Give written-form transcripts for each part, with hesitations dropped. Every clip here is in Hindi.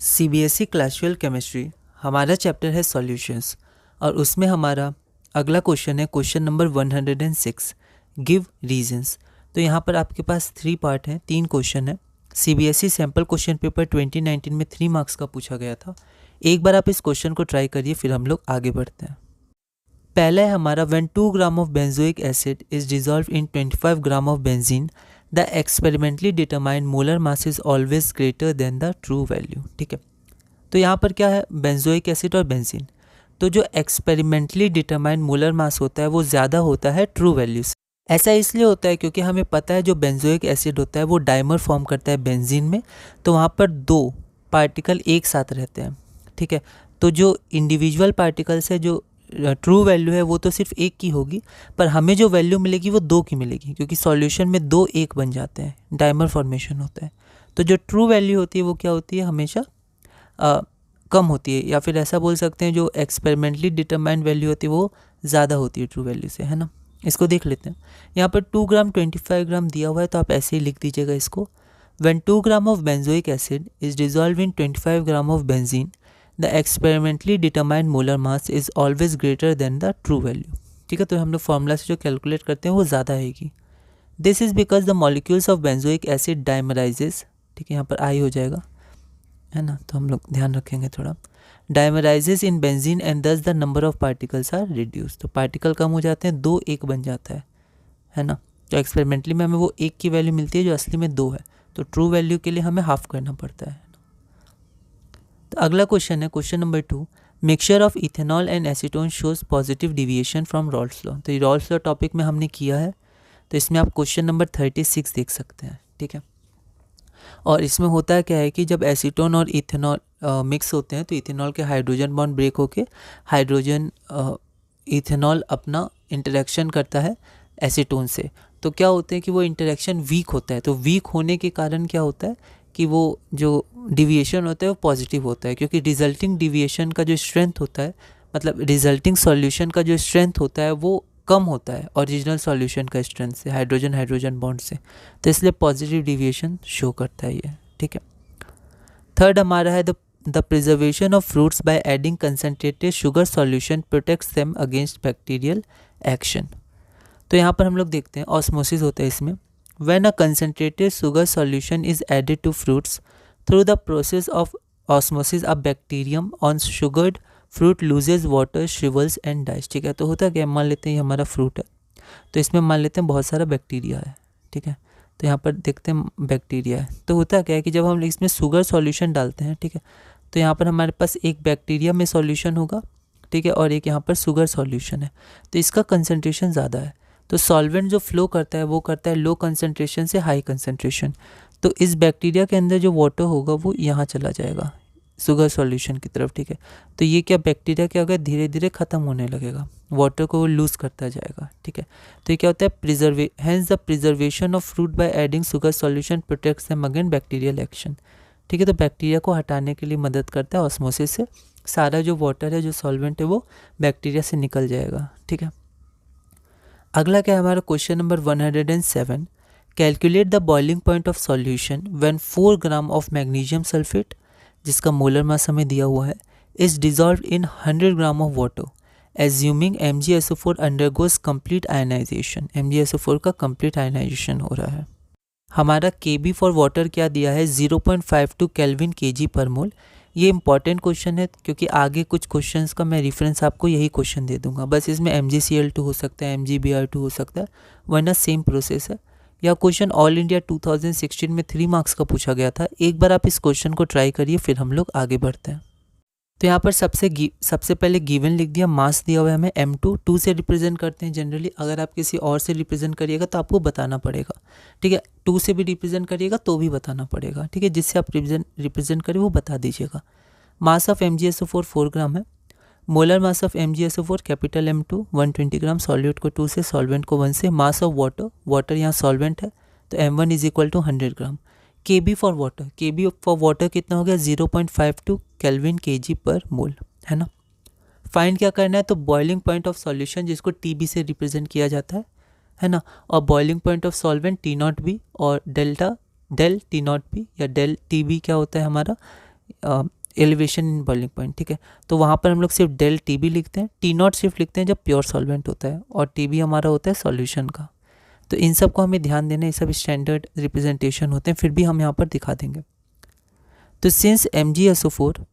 सीबीएसई क्लास 12 केमिस्ट्री हमारा चैप्टर है सॉल्यूशंस और उसमें हमारा अगला क्वेश्चन है क्वेश्चन नंबर 106 गिव रीजंस। तो यहाँ पर आपके पास 3 पार्ट हैं, 3 क्वेश्चन है। सीबीएसई सैम्पल क्वेश्चन पेपर 2019 में 3 मार्क्स का पूछा गया था। एक बार आप इस क्वेश्चन को ट्राई करिए, फिर हम लोग आगे बढ़ते हैं। पहला है हमारा when 2 gram of benzoic acid is dissolve in 25 gram of benzene the experimentally determined molar mass is always greater than the true value. ठीक है, तो यहाँ पर क्या है, बेंजोइक एसिड और बेंजीन। तो जो एक्सपेरिमेंटली डिटरमाइंड मोलर मास होता है वो ज़्यादा होता है ट्रू वैल्यू से। ऐसा इसलिए होता है क्योंकि हमें पता है जो बेंजोइक एसिड होता है वो डाइमर फॉर्म करता है बेंजीन में, तो वहाँ पर 2 पार्टिकल एक साथ रहते हैं। ठीक है, तो जो इंडिविजुअल पार्टिकल्स है, जो ट्रू वैल्यू है वो तो सिर्फ एक की होगी, पर हमें जो वैल्यू मिलेगी वो 2 की मिलेगी, क्योंकि सॉल्यूशन में 2 एक बन जाते हैं, डाइमर फॉर्मेशन होता है। तो जो ट्रू वैल्यू होती है वो क्या होती है, हमेशा कम होती है, या फिर ऐसा बोल सकते हैं जो एक्सपेरिमेंटली डिटरमाइंड वैल्यू होती है वो ज़्यादा होती है ट्रू वैल्यू से, है ना। इसको देख लेते हैं। यहाँ पर 2 ग्राम 25 ग्राम दिया हुआ है, तो आप ऐसे ही लिख दीजिएगा इसको। When 2 gram of benzoic acid is dissolve in 25 gram of benzene the experimentally determined molar mass is always greater than the true value. ठीक है, तो हम लोग फॉर्मूला से जो कैलकुलेट करते हैं वो ज़्यादा आएगी। This is because the molecules of benzoic acid dimerises. ठीक है, यहाँ पर आई हो जाएगा, है ना, तो हम लोग ध्यान रखेंगे थोड़ा। Dimerises in benzene and thus the number of particles are reduce. तो पार्टिकल कम हो जाते हैं, 2 एक बन जाता है ना। तो एक्सपेरिमेंटली में हमें वो 1 की वैल्यू मिलती है जो असली में 2 है, तो ट्रू वैल्यू के लिए हमें हाफ करना पड़ता है। तो अगला क्वेश्चन है question number 2, mixture of ethanol and acetone shows positive deviation from Rawls law. तो ये रॉल्स लॉ टॉपिक में हमने किया है, तो इसमें आप क्वेश्चन नंबर 36 देख सकते हैं। ठीक है, और इसमें होता क्या है कि जब एसीटोन और इथेनॉल मिक्स होते हैं तो इथेनॉल के हाइड्रोजन बॉन्ड ब्रेक होके हाइड्रोजन इथेनॉल अपना इंटरेक्शन करता है एसीटोन से। तो क्या होता है कि वो इंटरेक्शन वीक होता है, तो वीक होने के कारण क्या होता है कि वो जो डिविएशन होता है वो पॉजिटिव होता है, क्योंकि रिजल्टिंग डिविएशन का जो स्ट्रेंथ होता है, मतलब रिजल्टिंग सॉल्यूशन का जो स्ट्रेंथ होता है वो कम होता है ओरिजिनल सॉल्यूशन का स्ट्रेंथ से, हाइड्रोजन हाइड्रोजन बॉन्ड से, तो इसलिए पॉजिटिव डिविएशन शो करता है ये। ठीक है, थर्ड हमारा है the preservation of fruits by adding concentrated sugar solution protects them against bacterial action. तो यहाँ पर हम लोग देखते हैं ऑस्मोसिस होता है इसमें। When a concentrated sugar solution is added to fruits through the process of osmosis a bacterium on sugared fruit loses water shrivels and dies. ठीक है, तो होता है क्या, मान लेते हैं ये हमारा फ्रूट है, तो इसमें मान लेते हैं बहुत सारा बैक्टीरिया है। ठीक है, तो यहाँ पर देखते हैं बैक्टीरिया है, तो होता क्या है कि जब हम इसमें शुगर सॉल्यूशन डालते हैं, ठीक है, तो यहाँ पर हमारे पास एक बैक्टीरिया में सॉल्यूशन होगा, ठीक है, और एक यहाँ पर शुगर सॉल्यूशन है, तो इसका कंसनट्रेशन ज़्यादा है। तो सॉल्वेंट जो फ्लो करता है वो करता है लो कंसनट्रेशन से हाई कंसनट्रेशन, तो इस बैक्टीरिया के अंदर जो वाटर होगा वो यहाँ चला जाएगा शुगर सॉल्यूशन की तरफ। ठीक है, तो ये क्या बैक्टीरिया क्या होगा, धीरे धीरे ख़त्म होने लगेगा, वाटर को वो लूज़ करता जाएगा। ठीक है, तो ये क्या होता है, hence the preservation of fruit by adding sugar solution protects them against bacterial action. ठीक है, तो बैक्टीरिया को हटाने के लिए मदद करता है ऑस्मोसिस से, सारा जो वाटर है जो सॉल्वेंट है वो बैक्टीरिया से निकल जाएगा। ठीक है, अगला क्या है हमारा question number 107, calculate the boiling point of solution when 4 gram of magnesium sulphate, जिसका मोलर मास हमें दिया हुआ है, is dissolve in 100 gram of water assuming MgSO4 undergoes complete ionisation. MgSO4 का कंप्लीट आयनाइजेशन हो रहा है। हमारा Kb फॉर वाटर क्या दिया है, 0.52 केल्विन kg पर मोल। ये इंपॉर्टेंट क्वेश्चन है क्योंकि आगे कुछ क्वेश्चंस का मैं रेफरेंस आपको यही क्वेश्चन दे दूंगा, बस इसमें MgCl2 हो सकता है, MgBr2 हो सकता है, वरना सेम प्रोसेस है। यह क्वेश्चन ऑल इंडिया 2016 में 3 मार्क्स का पूछा गया था। एक बार आप इस क्वेश्चन को ट्राई करिए, फिर हम लोग आगे बढ़ते हैं। तो यहाँ पर सबसे पहले गिवन लिख दिया, मास दिया हुआ है हमें M2, 2 से रिप्रेजेंट करते हैं जनरली। अगर आप किसी और से रिप्रेजेंट करिएगा तो आपको बताना पड़ेगा। ठीक है, 2 से भी रिप्रेजेंट करिएगा तो भी बताना पड़ेगा। ठीक है, जिससे आप रिप्रेजेंट करें वो बता दीजिएगा। मास ऑफ MgSO4 4 ग्राम है। Molar mass of MgSO4 capital M2 120 gram, solute को 2 से, सॉल्वेंट को 1 से। मास ऑफ वाटर यहाँ सॉल्वेंट है तो M1 is equal to 100 gram. Kb for water कितना हो गया, 0.52 केल्विन kg पर मोल, है ना। फाइंड क्या करना है, तो बॉइलिंग पॉइंट ऑफ सॉल्यूशन जिसको Tb से रिप्रेजेंट किया जाता है ना, और boiling point of solvent T0 भी, और डेल T0 भी या डेल Tb क्या होता है हमारा, एलिवेशन इन बॉइलिंग पॉइंट, ठीक है। तो वहाँ पर हम लोग सिर्फ डेल टी बी लिखते हैं, टी नॉट सिर्फ लिखते हैं जब प्योर सॉल्वेंट होता है, और टी बी हमारा होता है सॉल्यूशन का। तो इन सब को हमें ध्यान देना, ये सब स्टैंडर्ड रिप्रेजेंटेशन होते हैं, फिर भी हम यहाँ पर दिखा देंगे। तो since MgSO4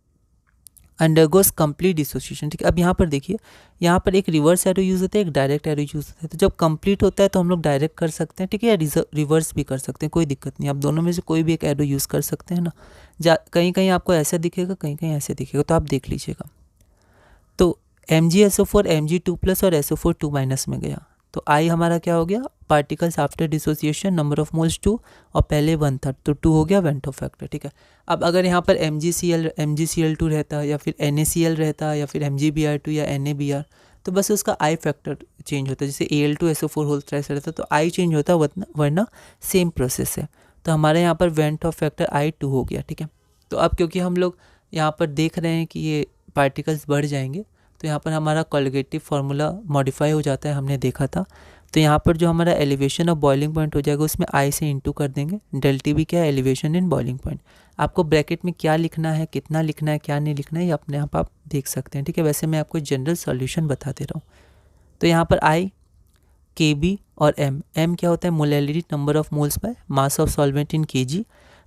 undergoes complete dissociation, ठीक है। अब यहाँ पर देखिए, यहाँ पर एक रिवर्स एरो यूज़ होता है, एक डायरेक्ट एरो यूज़ होता है। तो जब कंप्लीट होता है तो हम लोग डायरेक्ट कर सकते हैं, ठीक है, या रिवर्स भी कर सकते हैं, कोई दिक्कत नहीं। आप दोनों में से कोई भी एक एरो यूज़ कर सकते हैं ना। कहीं कहीं आपको ऐसा दिखेगा, कहीं कहीं ऐसे दिखेगा, तो आप देख लीजिएगा। तो MgSO4 Mg2+ और SO4 2- में गया, तो I हमारा क्या हो गया, particles after dissociation, number of moles 2, और पहले 1/3, तो 2 हो गया वेंट ऑफ फैक्टर, ठीक है। अब अगर यहाँ पर MgCl2 रहता, या फिर NaCl रहता, या फिर MgBr2 या NaBr, तो बस उसका I फैक्टर चेंज होता है। जैसे Al2SO4 होल थ्राइस रहता तो I चेंज होता, वरना सेम प्रोसेस है। तो हमारे यहाँ पर वेंट ऑफ फैक्टर I 2 हो गया, ठीक है। तो अब क्योंकि हम लोग यहाँ पर देख रहे हैं कि ये पार्टिकल्स बढ़ जाएंगे, तो यहाँ पर हमारा कोलिगेटिव फार्मूला मॉडिफाई हो जाता है, हमने देखा था। तो यहाँ पर जो हमारा एलिवेशन ऑफ बॉइलिंग पॉइंट हो जाएगा, उसमें I से इंटू कर देंगे। डेल टी बी क्या है, एलिवेशन इन बॉइलिंग पॉइंट। आपको ब्रैकेट में क्या लिखना है, कितना लिखना है, क्या नहीं लिखना है, ये अपने आप देख सकते हैं, ठीक है। वैसे मैं आपको जनरल सॉल्यूशन बता दे रहा हूँ। तो यहाँ पर I, Kb और M क्या होता है, molality, number of moles by mass of solvent in Kg।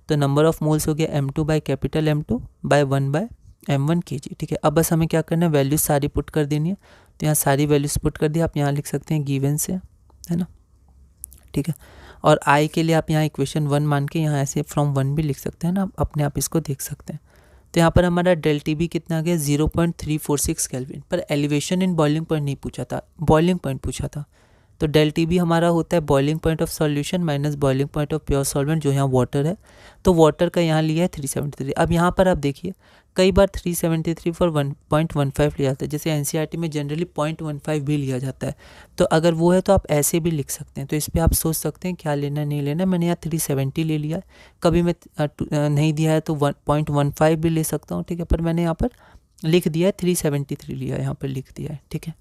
तो नंबर ऑफ मोल्स हो गया M2 by capital M2 bye 1/m1 Kg, ठीक है। अब बस हमें क्या करना है, वैल्यूज सारी पुट कर देनी है। तो यहाँ सारी वैल्यूज पुट कर दी, आप यहाँ लिख सकते हैं गिवन से, है ना, ठीक है। और I के लिए आप यहाँ इक्वेशन 1 मान के यहाँ ऐसे फ्रॉम 1 भी लिख सकते हैं ना, आप अपने आप इसको देख सकते हैं। तो यहाँ पर हमारा डेल टी बी कितना आ गया, 0.346 केल्विन। पर एलिवेशन इन बॉइलिंग पॉइंट नहीं पूछा था, बॉइलिंग पॉइंट पूछा था। तो डेल टी बी हमारा होता है boiling point of solution minus boiling point of pure solvent, जो यहाँ वाटर है। तो वाटर का यहाँ लिया है 373। अब यहाँ पर आप देखिए, कई बार 373 फॉर 1.15 लिया जाता है। जैसे NCERT में जनरली 0.15 भी लिया जाता है। तो अगर वो है तो आप ऐसे भी लिख सकते हैं। तो इस पर आप सोच सकते हैं क्या लेना नहीं लेना। मैंने यहाँ 370 ले लिया है, कभी मैं नहीं दिया है तो 1.15 भी ले सकता हूँ, ठीक है। पर मैंने यहाँ पर लिख दिया है 373 लिया है, यहाँ पर लिख दिया है, ठीक है।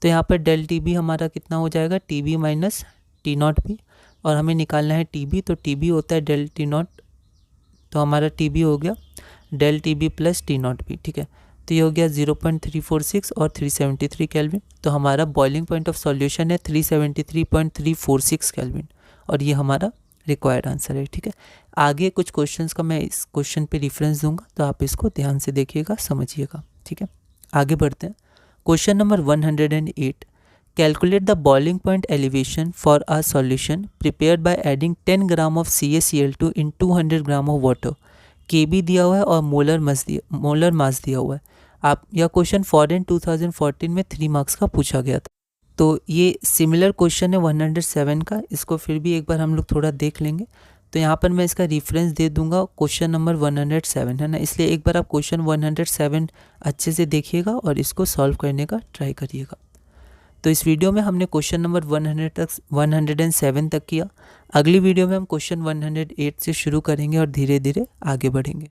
तो यहाँ पर डेल टी बी हमारा कितना हो जाएगा, T B minus T not B, और हमें निकालना है टी बी। तो टी बी होता है डेल टी नॉट, तो हमारा टी बी हो गया del T B plus T not B, ठीक है। तो ये हो गया 0.346 और 373 केल्विन। तो हमारा बॉइलिंग पॉइंट ऑफ सॉल्यूशन है 373.346 केल्विन, और ये हमारा रिक्वायर्ड आंसर है, ठीक है। आगे कुछ क्वेश्चंस का मैं इस क्वेश्चन पे रेफरेंस दूंगा, तो आप इसको ध्यान से देखिएगा, समझिएगा, ठीक है। आगे बढ़ते हैं। Question number 108, calculate the boiling point elevation for a solution prepared by adding 10 gram of CaCl2 in 200 gram of water. Kb दिया हुआ है और मोलर मास दिया हुआ है। आप यह क्वेश्चन फॉरेन 2014 में 3 मार्क्स का पूछा गया था। तो ये सिमिलर क्वेश्चन है 107 का, इसको फिर भी एक बार हम लोग थोड़ा देख लेंगे। तो यहाँ पर मैं इसका रेफरेंस दे दूंगा, क्वेश्चन नंबर 107 है ना, इसलिए एक बार आप क्वेश्चन 107 अच्छे से देखिएगा और इसको सॉल्व करने का ट्राई करिएगा। तो इस वीडियो में हमने क्वेश्चन नंबर 107 तक किया। अगली वीडियो में हम क्वेश्चन 108 से शुरू करेंगे और धीरे धीरे आगे बढ़ेंगे।